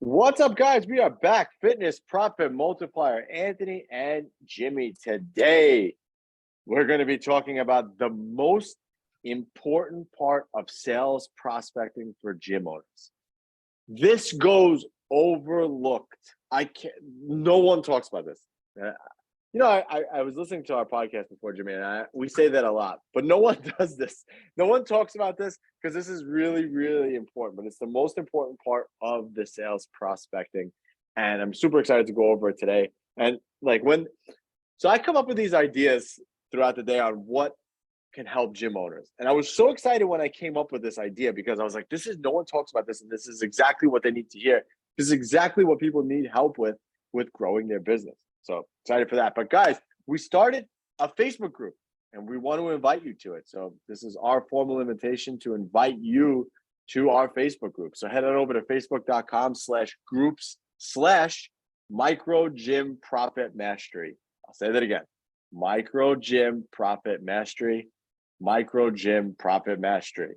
What's up, guys? We are back. Fitness Profit Multiplier, Anthony and Jimmy. Today, we're going to be talking about the most important part of sales prospecting for gym owners. This goes overlooked. No one talks about this. I was listening to our podcast before, Jimmy, and we say that a lot, but no one does this. No one talks about this because this is really, really important, but it's the most important part of the sales prospecting. And I'm super excited to go over it today. And so I come up with these ideas throughout the day on what can help gym owners. And I was so excited when I came up with this idea because I was like, no one talks about this. And this is exactly what they need to hear. This is exactly what people need help with growing their business. So excited for that. But guys, we started a Facebook group and we want to invite you to it. So this is our formal invitation to invite you to our Facebook group. So head on over to facebook.com/groups/micro gym profit mastery. I'll say that again. Micro gym profit mastery. Micro gym profit mastery.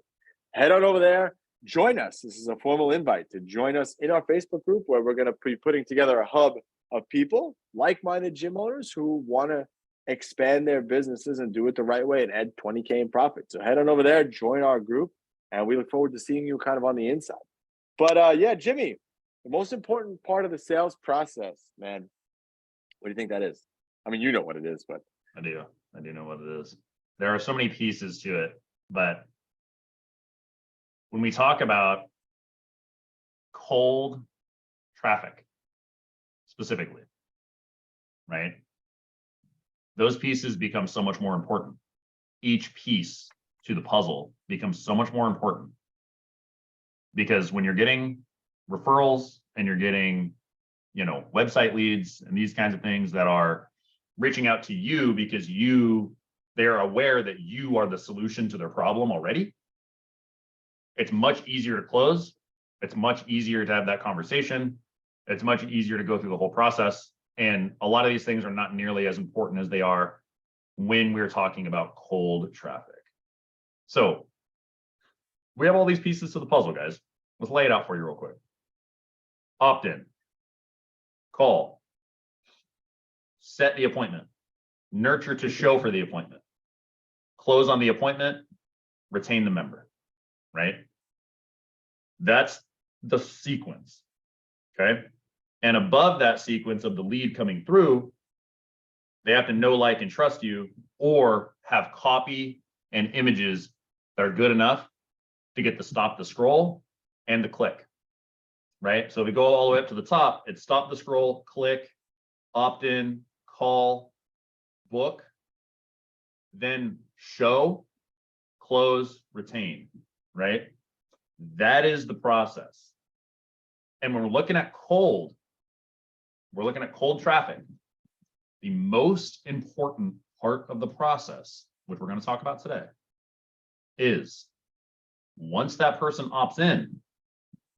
Head on over there. Join us. This is a formal invite to join us in our Facebook group where we're going to be putting together a hub of people, like-minded gym owners who want to expand their businesses and do it the right way and add 20K in profit. So head on over there, join our group, and we look forward to seeing you kind of on the inside. But yeah, Jimmy, the most important part of the sales process, man, what do you think that is? I mean, you know what it is, but I do know what it is. There are so many pieces to it, but when we talk about cold traffic specifically, right? Those pieces become so much more important. Each piece to the puzzle becomes so much more important because when you're getting referrals and you're getting, website leads and these kinds of things that are reaching out to you because they're aware that you are the solution to their problem already, it's much easier to close. It's much easier to have that conversation. It's much easier to go through the whole process. And a lot of these things are not nearly as important as they are when we're talking about cold traffic. So we have all these pieces to the puzzle, guys. Let's lay it out for you real quick. Opt-in, call, set the appointment, nurture to show for the appointment, close on the appointment, retain the member, right? That's the sequence, okay? And above that sequence of the lead coming through, they have to know, like, and trust you, or have copy and images that are good enough to get the stop the scroll and the click, right? So if we go all the way up to the top, it's stop the scroll, click, opt-in, call, book, then show, close, retain, right? That is the process. And when we're looking at cold traffic. The most important part of the process, which we're going to talk about today, is once that person opts in,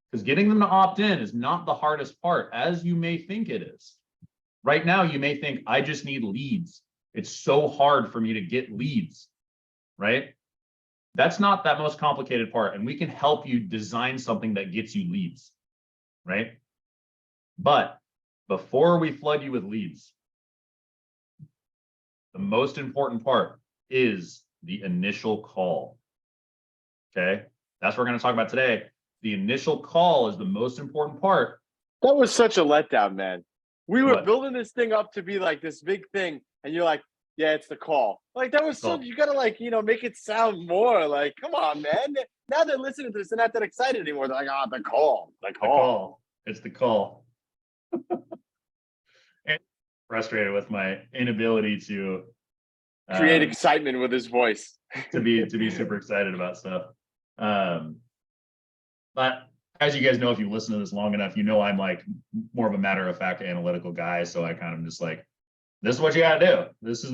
because getting them to opt in is not the hardest part, as you may think it is. Right now, you may think, I just need leads. It's so hard for me to get leads, right? That's not that most complicated part, and we can help you design something that gets you leads, right? But before we flood you with leads, the most important part is the initial call, okay? That's what we're going to talk about today. The initial call is the most important part. that was such a letdown, man. We were building this thing up to be like this big thing, and you're like, yeah, it's the call. Like, that was so, you got to make it sound more like, come on, man. Now they're listening to this. They're not that excited anymore. They're like, the call. It's the call. And frustrated with my inability to create excitement with his voice. to be super excited about stuff. But as you guys know, if you listen to this long enough, I'm like more of a matter-of-fact analytical guy. So I kind of just like, this is what you got to do. This is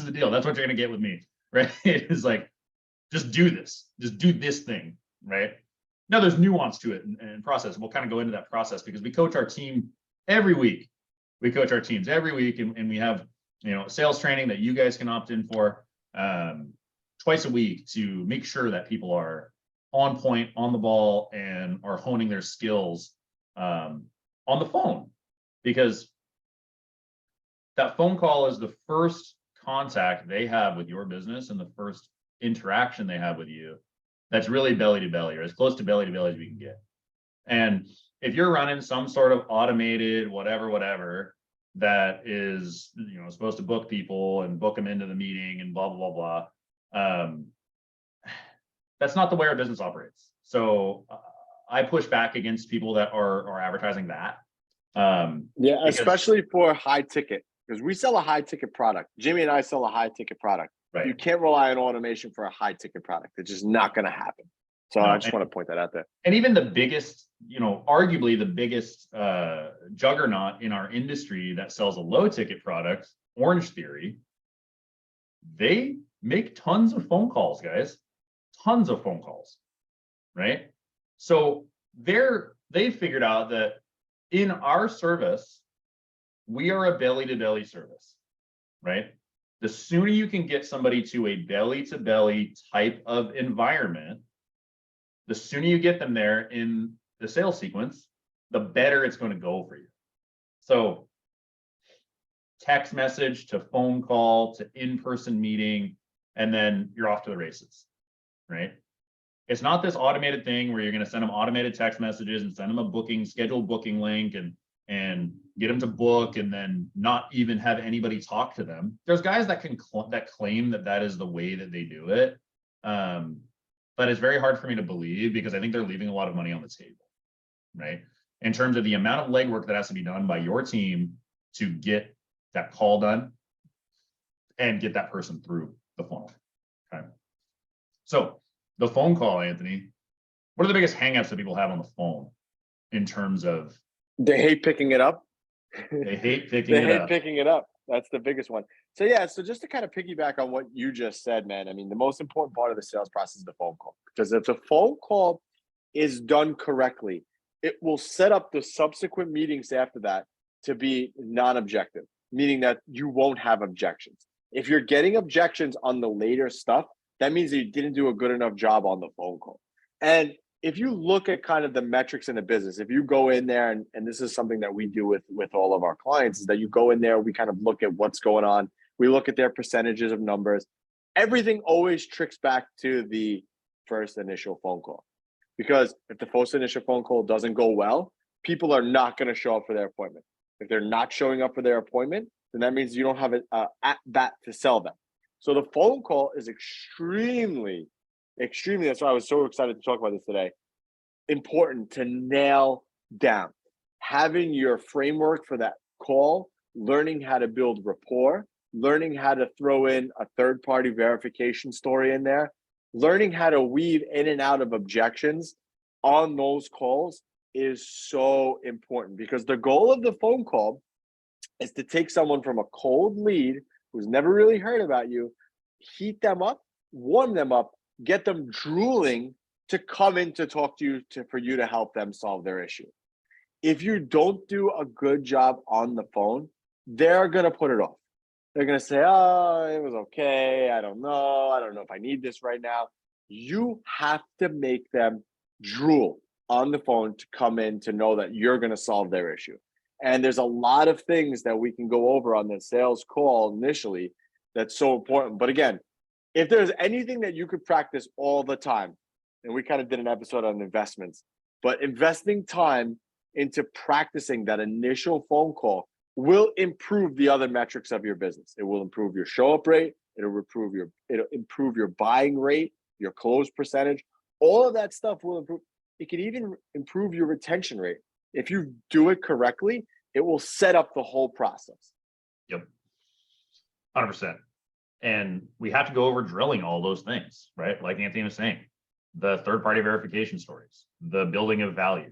the deal. That's what you're going to get with me, right? It's like, just do this. Just do this thing, right? Now, there's nuance to it and process. We'll kind of go into that process because we coach our team every week. We coach our teams every week, and we have sales training that you guys can opt in for twice a week to make sure that people are on point, on the ball, and are honing their skills on the phone, because that phone call is the first contact they have with your business and the first interaction they have with you that's really belly to belly, or as close to belly as we can get. And if you're running some sort of automated whatever that is, supposed to book people and book them into the meeting and blah blah blah, that's not the way our business operates. So I push back against people that are advertising that. Yeah, especially for high ticket, because we sell a high ticket product. Jimmy and I sell a high ticket product. Right. You can't rely on automation for a high ticket product. It's just not going to happen. So I just want to point that out there. And even the biggest, arguably the biggest juggernaut in our industry that sells a low ticket product, Orange Theory, they make tons of phone calls, guys. Tons of phone calls, right? So they figured out that in our service, we are a belly to belly service, right? The sooner you can get somebody to a belly to belly type of environment, the sooner you get them there in the sales sequence, the better it's going to go for you. So text message to phone call to in-person meeting, and then you're off to the races, right? It's not this automated thing where you're going to send them automated text messages and send them a scheduled booking link and get them to book and then not even have anybody talk to them. There's guys that claim that is the way that they do it. But it's very hard for me to believe, because I think they're leaving a lot of money on the table, right? In terms of the amount of legwork that has to be done by your team to get that call done and get that person through the funnel. Okay. So the phone call, Anthony, what are the biggest hangups that people have on the phone in terms of? They hate picking it up. They hate picking it up. That's the biggest one. So yeah, so just to kind of piggyback on what you just said, man, I mean, the most important part of the sales process is the phone call, because if the phone call is done correctly, it will set up the subsequent meetings after that to be non-objective, meaning that you won't have objections. If you're getting objections on the later stuff, that means that you didn't do a good enough job on the phone call. And if you look at kind of the metrics in the business, if you go in there, and this is something that we do with all of our clients, is that you go in there, we kind of look at what's going on. We look at their percentages of numbers. Everything always tricks back to the first initial phone call. Because if the first initial phone call doesn't go well, people are not going to show up for their appointment. If they're not showing up for their appointment, then that means you don't have an at-bat to sell them. So the phone call is extremely, that's why I was so excited to talk about this today, important to nail down. Having your framework for that call, learning how to build rapport, learning how to throw in a third-party verification story in there, learning how to weave in and out of objections on those calls is so important, because the goal of the phone call is to take someone from a cold lead who's never really heard about you, heat them up, warm them up, get them drooling to come in to talk to you for you to help them solve their issue. If you don't do a good job on the phone, they're going to put it off. They're going to say, oh, it was okay. I don't know if I need this right now. You have to make them drool on the phone to come in to know that you're going to solve their issue. And there's a lot of things that we can go over on the sales call initially that's so important. But again, if there's anything that you could practice all the time, and we kind of did an episode on investments, but investing time into practicing that initial phone call will improve the other metrics of your business. It will improve your show up rate. It'll improve your buying rate, your close percentage. All of that stuff will improve. It can even improve your retention rate. If you do it correctly, it will set up the whole process. Yep. 100%. And we have to go over drilling all those things, right? Like Anthony was saying, the third-party verification stories, the building of value,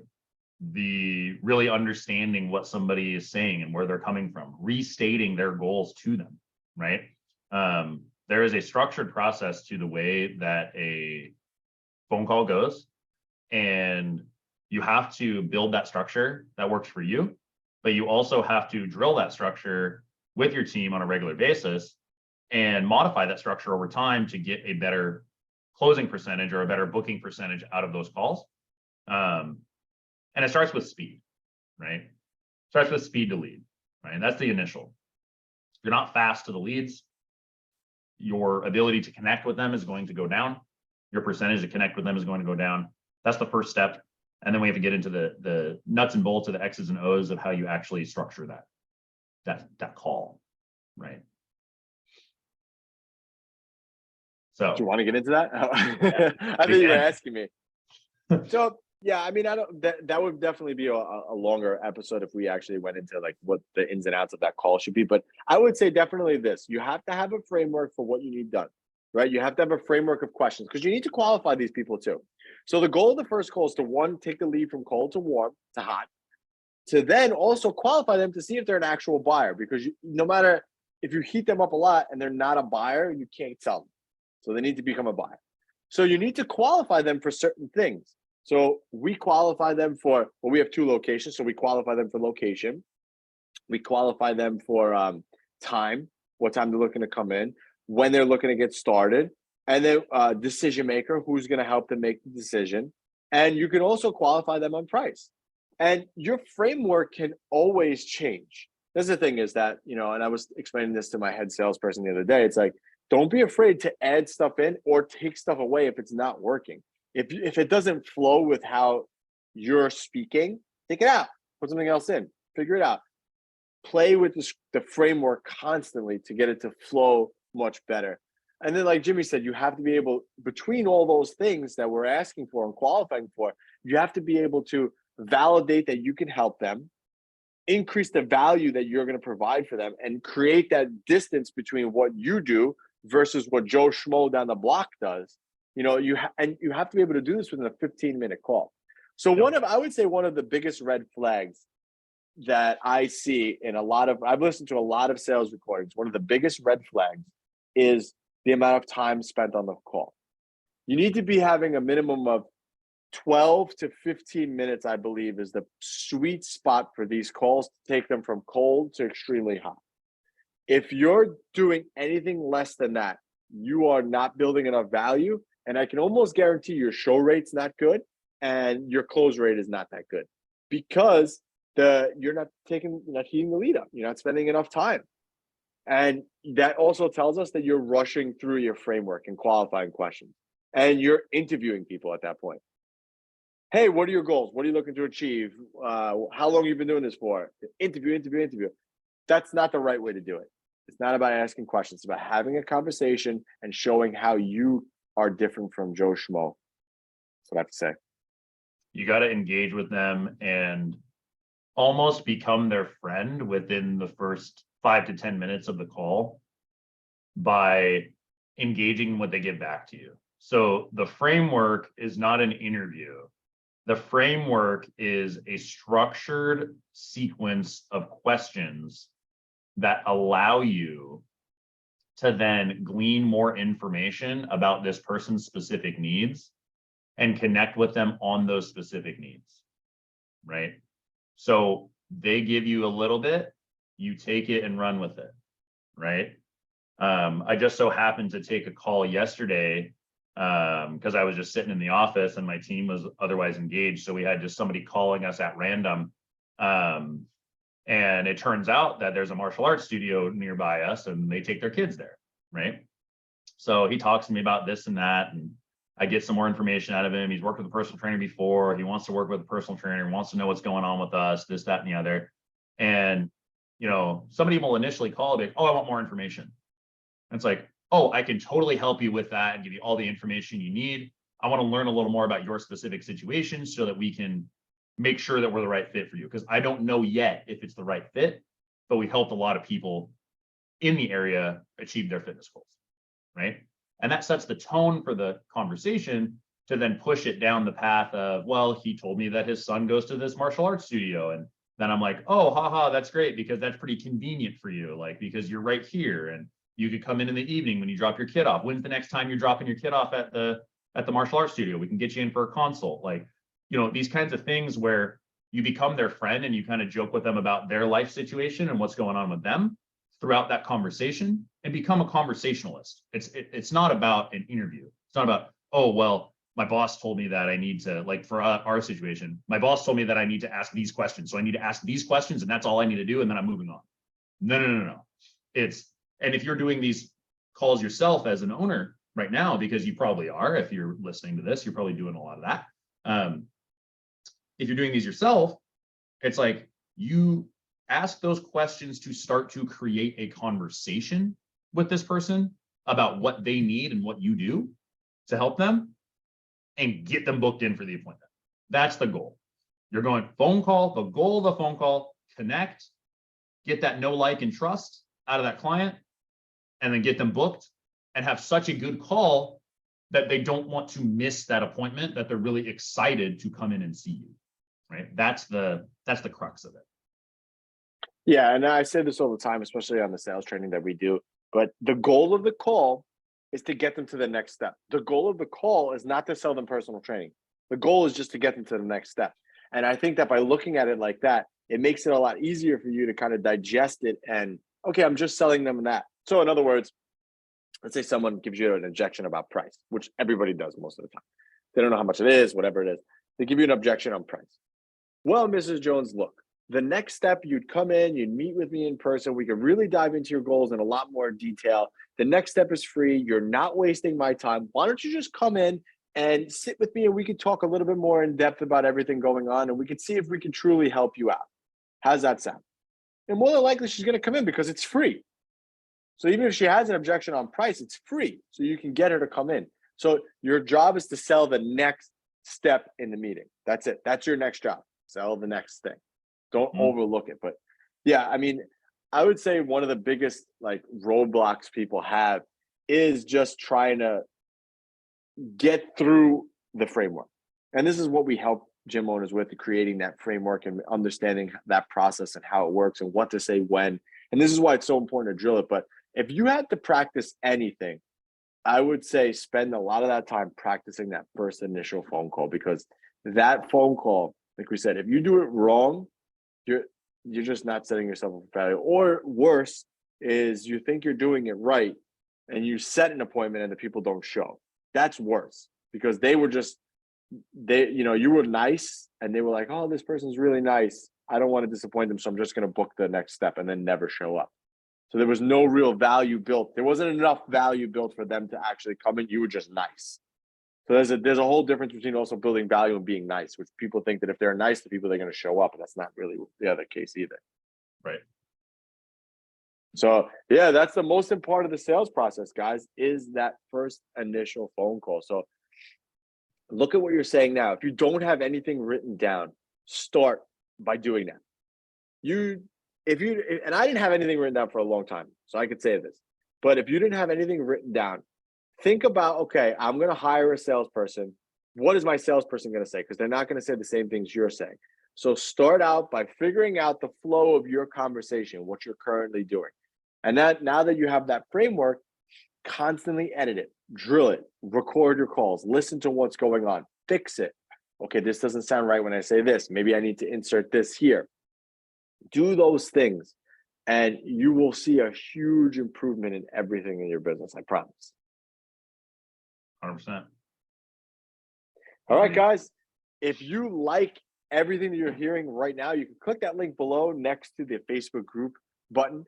the really understanding what somebody is saying and where they're coming from, restating their goals to them, right? There is a structured process to the way that a phone call goes, and you have to build that structure that works for you, but you also have to drill that structure with your team on a regular basis and modify that structure over time to get a better closing percentage or a better booking percentage out of those calls. And it starts with speed, right? Starts with speed to lead, right? And that's the initial. If you're not fast to the leads, your ability to connect with them is going to go down. Your percentage to connect with them is going to go down. That's the first step. And then we have to get into the nuts and bolts of the X's and O's of how you actually structure that call, right? So do you want to get into that? I think you were asking me. So yeah, I mean, I don't. That would definitely be a longer episode if we actually went into like what the ins and outs of that call should be. But I would say definitely this: you have to have a framework for what you need done, right? You have to have a framework of questions because you need to qualify these people too. So the goal of the first call is to one, take the lead from cold to warm to hot, to then also qualify them to see if they're an actual buyer. Because no matter if you heat them up a lot and they're not a buyer, you can't sell them. So they need to become a buyer. So you need to qualify them for certain things. So we qualify them for, well, we have 2 locations. So we qualify them for location. We qualify them for time, what time they're looking to come in, when they're looking to get started, and then decision maker, who's going to help them make the decision. And you can also qualify them on price. And your framework can always change. That's the thing is that, and I was explaining this to my head salesperson the other day. It's like, don't be afraid to add stuff in or take stuff away if it's not working. If it doesn't flow with how you're speaking, take it out, put something else in, figure it out. Play with the framework constantly to get it to flow much better. And then, like Jimmy said, you have to be able, between all those things that we're asking for and qualifying for, you have to be able to validate that you can help them, increase the value that you're going to provide for them, and create that distance between what you do versus what Joe Schmo down the block does. You have to be able to do this within a 15-minute call. So I would say one of the biggest red flags that I see in I've listened to a lot of sales recordings. One of the biggest red flags is the amount of time spent on the call. You need to be having a minimum of 12 to 15 minutes, I believe, is the sweet spot for these calls to take them from cold to extremely hot. If you're doing anything less than that, you are not building enough value. And I can almost guarantee your show rate's not good and your close rate is not that good because you're not heating the lead up. You're not spending enough time. And that also tells us that you're rushing through your framework and qualifying questions. And you're interviewing people at that point. Hey, what are your goals? What are you looking to achieve? How long have you been doing this for? Interview. That's not the right way to do it. It's not about asking questions. It's about having a conversation and showing how you are different from Joe Schmo. That's what I have to say. You got to engage with them and almost become their friend within the first 5 to 10 minutes of the call by engaging what they give back to you. So the framework is not an interview. The framework is a structured sequence of questions that allow you to then glean more information about this person's specific needs and connect with them on those specific needs, right? So they give you a little bit, you take it and run with it, right? I just so happened to take a call yesterday because I was just sitting in the office and my team was otherwise engaged. So we had just somebody calling us at random. And it turns out that there's a martial arts studio nearby us and they take their kids there, right? So he talks to me about this and that, and I get some more information out of him. He's worked with a personal trainer before. He wants to work with a personal trainer, wants to know what's going on with us, this, that, and the other. And, somebody will initially call and be like, oh, I want more information. And it's like, oh, I can totally help you with that and give you all the information you need. I want to learn a little more about your specific situation so that we can make sure that we're the right fit for you. Because I don't know yet if it's the right fit, but we've helped a lot of people in the area achieve their fitness goals, right? And that sets the tone for the conversation to then push it down the path of, well, he told me that his son goes to this martial arts studio. And then I'm like, oh, haha, that's great because that's pretty convenient for you. Like, because you're right here and you could come in the evening when you drop your kid off. When's the next time you're dropping your kid off at the martial arts studio? We can get you in for a consult. Like, these kinds of things where you become their friend and you kind of joke with them about their life situation and what's going on with them throughout that conversation and become a conversationalist. It's not about an interview. It's not about, oh, well, my boss told me that I need to, like for our situation, my boss told me that I need to ask these questions. So I need to ask these questions and that's all I need to do. And then I'm moving on. No. And if you're doing these calls yourself as an owner right now, because you probably are, if you're listening to this, you're probably doing a lot of that. If you're doing these yourself, it's like you ask those questions to start to create a conversation with this person about what they need and what you do to help them and get them booked in for the appointment. That's the goal. You're going phone call, the goal of the phone call, connect, get that know, like, and trust out of that client, and then get them booked and have such a good call that they don't want to miss that appointment, that they're really excited to come in and see you, right? That's the crux of it. Yeah, and I say this all the time, especially on the sales training that we do, but the goal of the call is to get them to the next step. The goal of the call is not to sell them personal training. The goal is just to get them to the next step. And I think that by looking at it like that, it makes it a lot easier for you to kind of digest it and, okay, I'm just selling them that. So in other words, let's say someone gives you an objection about price, which everybody does most of the time. They don't know how much it is, whatever it is. They give you an objection on price. Well, Mrs. Jones, look, the next step, you'd come in, you'd meet with me in person. We could really dive into your goals in a lot more detail. The next step is free. You're not wasting my time. Why don't you just come in and sit with me and we could talk a little bit more in depth about everything going on and we could see if we can truly help you out. How's that sound? And more than likely, she's going to come in because it's free. So even if she has an objection on price, it's free. So you can get her to come in. So your job is to sell the next step in the meeting. That's it. That's your next job. Sell the next thing. Don't overlook it. But yeah, I mean, I would say one of the biggest like roadblocks people have is just trying to get through the framework. And this is what we help gym owners with, creating that framework and understanding that process and how it works and what to say when. And this is why it's so important to drill it. But if you had to practice anything, I would say spend a lot of that time practicing that first initial phone call, because that phone call, like we said, if you do it wrong, you're just not setting yourself up for failure. Or worse is you think you're doing it right and you set an appointment and the people don't show. That's worse, because you were nice and they were like, oh, this person's really nice. I don't want to disappoint them, so I'm just going to book the next step, and then never show up. So there was no real value built. There wasn't enough value built for them to actually come in. You were just nice. So there's a whole difference between also building value and being nice, which people think that if they're nice to people, they're going to show up. And that's not really the other case either. Right. So yeah, that's the most important part of the sales process, guys, is that first initial phone call. So look at what you're saying now. If you don't have anything written down, start by doing that. And I didn't have anything written down for a long time, so I could say this. But if you didn't have anything written down, think about, okay, I'm going to hire a salesperson. What is my salesperson going to say? Because they're not going to say the same things you're saying. So start out by figuring out the flow of your conversation, what you're currently doing. And now that you have that framework, constantly edit it, drill it, record your calls, listen to what's going on, fix it. Okay, this doesn't sound right when I say this. Maybe I need to insert this here. Do those things, and you will see a huge improvement in everything in your business. I promise. 100%. All right, guys. If you like everything that you're hearing right now, you can click that link below next to the Facebook group button.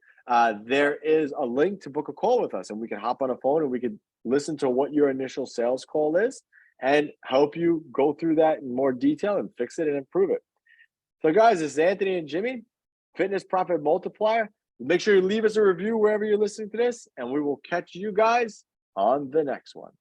There is a link to book a call with us, and we can hop on a phone and we can listen to what your initial sales call is and help you go through that in more detail and fix it and improve it. So guys, this is Anthony and Jimmy, Fitness Profit Multiplier. Make sure you leave us a review wherever you're listening to this, and we will catch you guys on the next one.